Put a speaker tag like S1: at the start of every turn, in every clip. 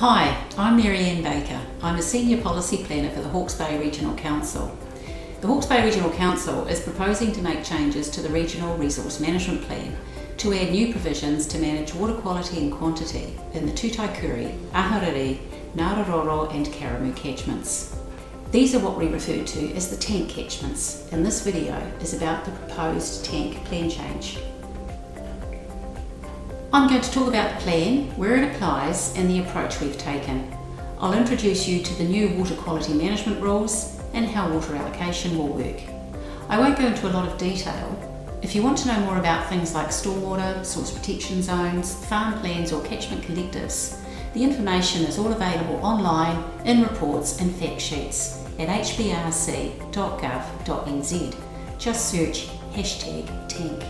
S1: Hi, I'm Mary-Ann Baker. I'm a Senior Policy Planner for the Hawke's Bay Regional Council. The Hawke's Bay Regional Council is proposing to make changes to the Regional Resource Management Plan to add new provisions to manage water quality and quantity in the Tūtaekurī, Ahuriri, Ngaruroro and Karamū catchments. These are what we refer to as the tank catchments, and this video is about the proposed tank plan change. I'm going to talk about the plan, where it applies and the approach we've taken. I'll introduce you to the new water quality management rules and how water allocation will work. I won't go into a lot of detail. If you want to know more about things like stormwater, source protection zones, farm plans or catchment collectives, the information is all available online in reports and fact sheets at hbrc.gov.nz. Just search #tank.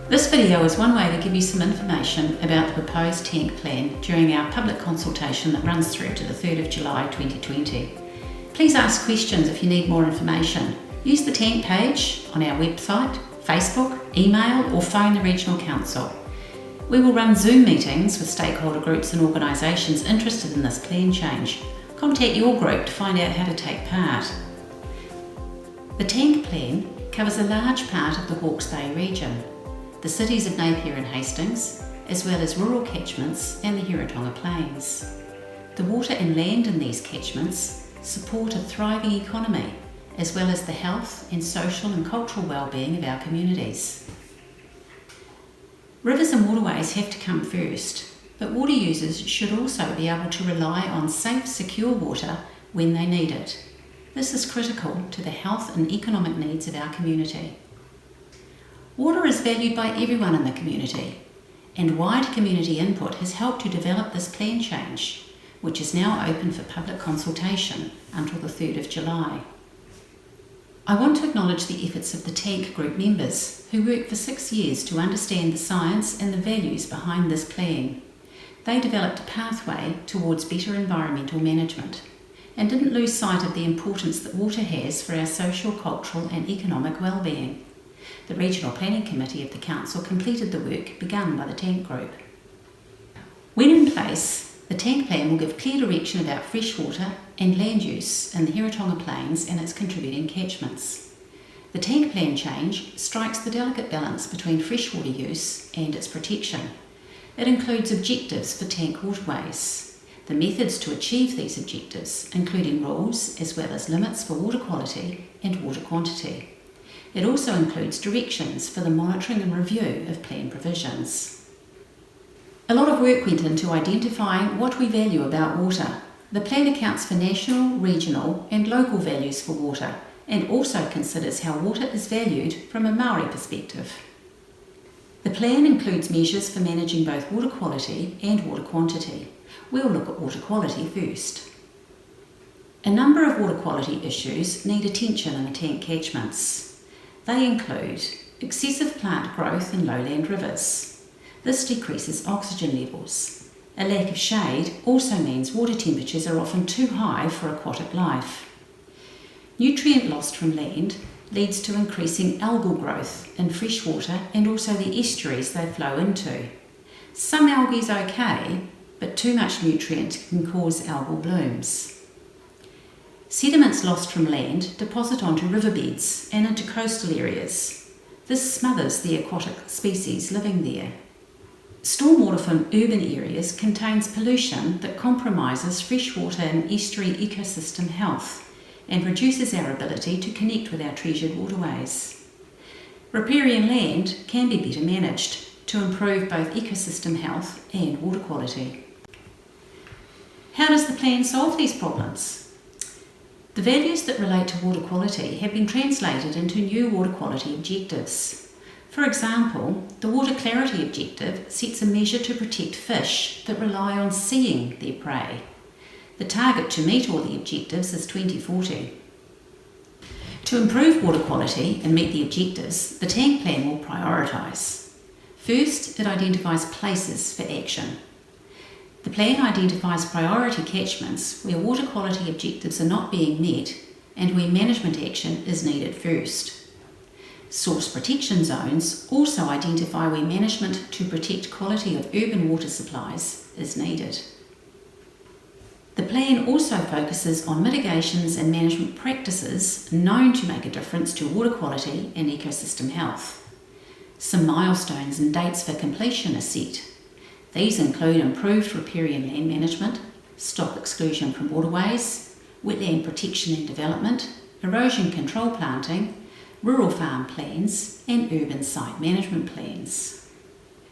S1: This video is one way to give you some information about the proposed tank plan during our public consultation that runs through to the 3rd of July 2020. Please ask questions if you need more information. Use the tank page on our website, Facebook, email or phone the Regional Council. We will run Zoom meetings with stakeholder groups and organisations interested in this plan change. Contact your group to find out how to take part. The tank plan covers a large part of the Hawke's Bay region, the cities of Napier and Hastings, as well as rural catchments and the Hiratonga Plains. The water and land in these catchments support a thriving economy, as well as the health and social and cultural well-being of our communities. Rivers and waterways have to come first, but water users should also be able to rely on safe, secure water when they need it. This is critical to the health and economic needs of our community. Water is valued by everyone in the community, and wide community input has helped to develop this plan change, which is now open for public consultation until the 3rd of July. I want to acknowledge the efforts of the tank group members who worked for 6 years to understand the science and the values behind this plan. They developed a pathway towards better environmental management and didn't lose sight of the importance that water has for our social, cultural and economic well-being. The Regional Planning Committee of the Council completed the work begun by the tank group. When in place, the tank plan will give clear direction about freshwater and land use in the Hiratonga Plains and its contributing catchments. The tank plan change strikes the delicate balance between freshwater use and its protection. It includes objectives for tank waterways, the methods to achieve these objectives, including rules as well as limits for water quality and water quantity. It also includes directions for the monitoring and review of plan provisions. A lot of work went into identifying what we value about water. The plan accounts for national, regional and local values for water and also considers how water is valued from a Māori perspective. The plan includes measures for managing both water quality and water quantity. We'll look at water quality first. A number of water quality issues need attention in the tank catchments. They include excessive plant growth in lowland rivers. This decreases oxygen levels. A lack of shade also means water temperatures are often too high for aquatic life. Nutrient lost from land leads to increasing algal growth in freshwater and also the estuaries they flow into. Some algae is okay, but too much nutrient can cause algal blooms. Sediments lost from land deposit onto riverbeds and into coastal areas. This smothers the aquatic species living there. Stormwater from urban areas contains pollution that compromises freshwater and estuary ecosystem health and reduces our ability to connect with our treasured waterways. Riparian land can be better managed to improve both ecosystem health and water quality. How does the plan solve these problems? The values that relate to water quality have been translated into new water quality objectives. For example, the water clarity objective sets a measure to protect fish that rely on seeing their prey. The target to meet all the objectives is 2040. To improve water quality and meet the objectives, the tank plan will prioritise. First, it identifies places for action. The plan identifies priority catchments where water quality objectives are not being met and where management action is needed first. Source protection zones also identify where management to protect quality of urban water supplies is needed. The plan also focuses on mitigations and management practices known to make a difference to water quality and ecosystem health. Some milestones and dates for completion are set. These include improved riparian land management, stock exclusion from waterways, wetland protection and development, erosion control planting, rural farm plans and urban site management plans.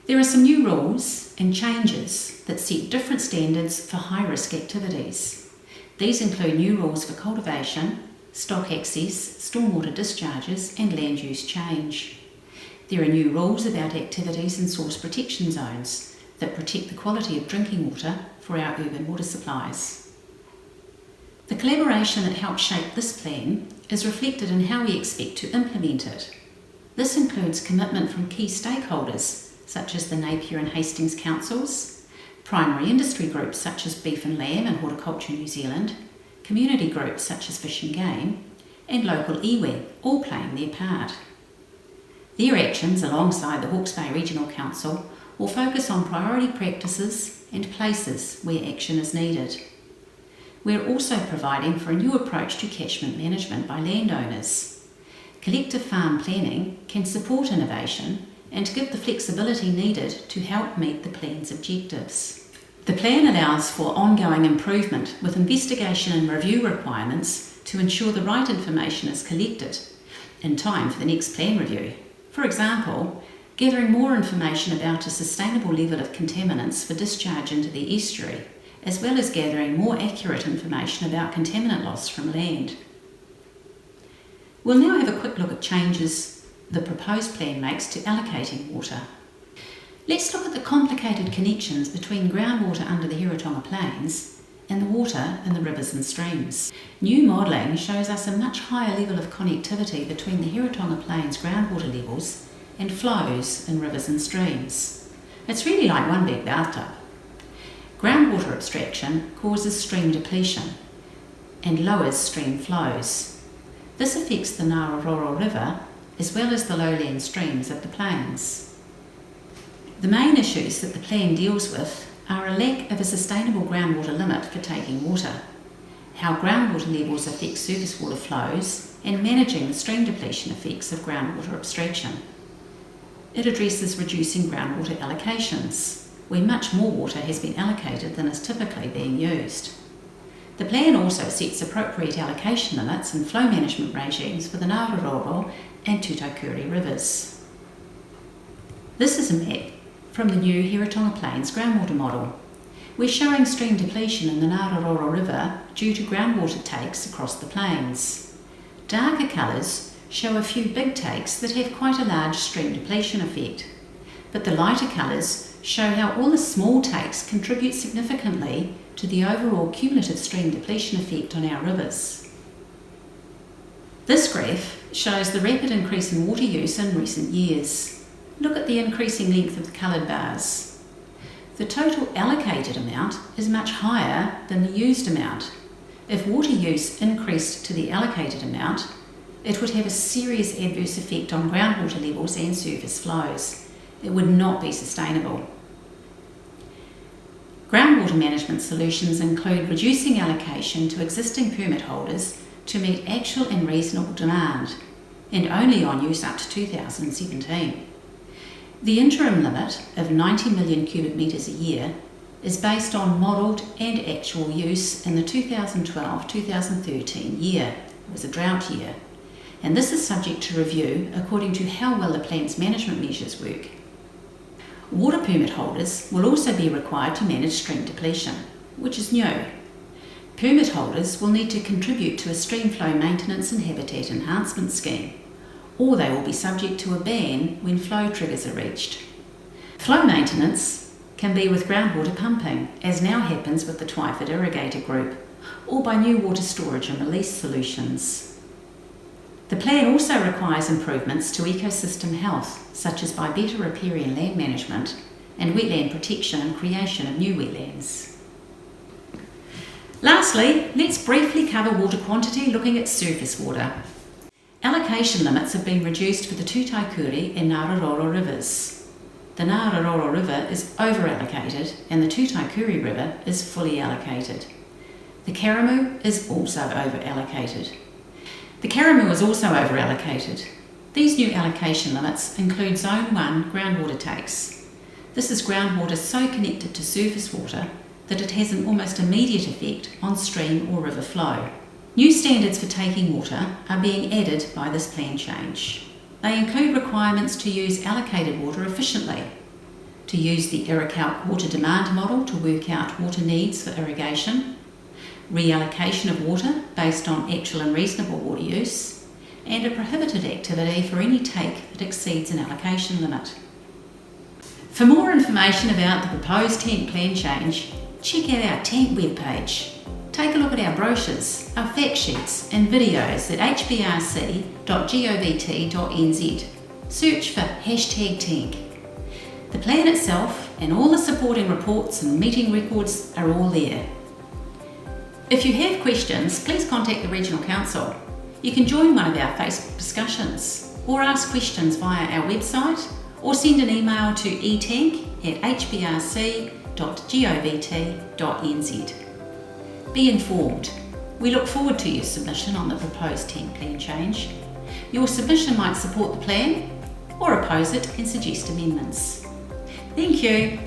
S1: There are some new rules and changes that set different standards for high-risk activities. These include new rules for cultivation, stock access, stormwater discharges and land use change. There are new rules about activities in source protection zones that protect the quality of drinking water for our urban water supplies. The collaboration that helped shape this plan is reflected in how we expect to implement it. This includes commitment from key stakeholders such as the Napier and Hastings councils, primary industry groups such as Beef and Lamb and Horticulture New Zealand, community groups such as Fish and Game, and local iwi, all playing their part. Their actions alongside the Hawke's Bay Regional Council will focus on priority practices and places where action is needed. We're also providing for a new approach to catchment management by landowners. Collective farm planning can support innovation and give the flexibility needed to help meet the plan's objectives. The plan allows for ongoing improvement with investigation and review requirements to ensure the right information is collected in time for the next plan review. For example, gathering more information about a sustainable level of contaminants for discharge into the estuary, as well as gathering more accurate information about contaminant loss from land. We'll now have a quick look at changes the proposed plan makes to allocating water. Let's look at the complicated connections between groundwater under the Heretaunga Plains and the water in the rivers and streams. New modelling shows us a much higher level of connectivity between the Heretaunga Plains groundwater levels and flows in rivers and streams. It's really like one big bathtub. Groundwater abstraction causes stream depletion and lowers stream flows. This affects the Ngaruroro River as well as the lowland streams of the plains. The main issues that the plan deals with are a lack of a sustainable groundwater limit for taking water, how groundwater levels affect surface water flows, and managing the stream depletion effects of groundwater abstraction. It addresses reducing groundwater allocations, where much more water has been allocated than is typically being used. The plan also sets appropriate allocation limits and flow management regimes for the Ngaruroro and Tūtaekurī rivers. This is a map from the new Heretaunga Plains groundwater model. We're showing stream depletion in the Ngaruroro River due to groundwater takes across the plains. Darker colours show a few big takes that have quite a large stream depletion effect, but the lighter colours show how all the small takes contribute significantly to the overall cumulative stream depletion effect on our rivers. This graph shows the rapid increase in water use in recent years. Look at the increasing length of the coloured bars. The total allocated amount is much higher than the used amount. If water use increased to the allocated amount, it would have a serious adverse effect on groundwater levels and surface flows. It would not be sustainable. Groundwater management solutions include reducing allocation to existing permit holders to meet actual and reasonable demand, and only on use up to 2017. The interim limit of 90 million cubic metres a year is based on modelled and actual use in the 2012-2013 year. It was a drought year, and this is subject to review according to how well the plan's management measures work. Water permit holders will also be required to manage stream depletion, which is new. Permit holders will need to contribute to a stream flow maintenance and habitat enhancement scheme, or they will be subject to a ban when flow triggers are reached. Flow maintenance can be with groundwater pumping, as now happens with the Twyford Irrigator Group, or by new water storage and release solutions. The plan also requires improvements to ecosystem health, such as by better riparian land management and wetland protection and creation of new wetlands. Lastly, let's briefly cover water quantity looking at surface water. Allocation limits have been reduced for the Tūtaekurī and Ngaruroro rivers. The Ngaruroro River is over-allocated and the Tūtaekurī River is fully allocated. The Karamū is also over-allocated. The Karamū is also over-allocated. These new allocation limits include Zone 1 groundwater takes. This is groundwater so connected to surface water that it has an almost immediate effect on stream or river flow. New standards for taking water are being added by this plan change. They include requirements to use allocated water efficiently, to use the Irricalc water demand model to work out water needs for irrigation, reallocation of water based on actual and reasonable water use, and a prohibited activity for any take that exceeds an allocation limit. For more information about the proposed tank plan change, check out our tank webpage. Take a look at our brochures, our fact sheets and videos at hbrc.govt.nz. Search for #tank. The plan itself and all the supporting reports and meeting records are all there. If you have questions, please contact the Regional Council. You can join one of our Facebook discussions or ask questions via our website or send an email to etank@hbrc.govt.nz. Be informed. We look forward to your submission on the proposed tank plan change. Your submission might support the plan or oppose it and suggest amendments. Thank you.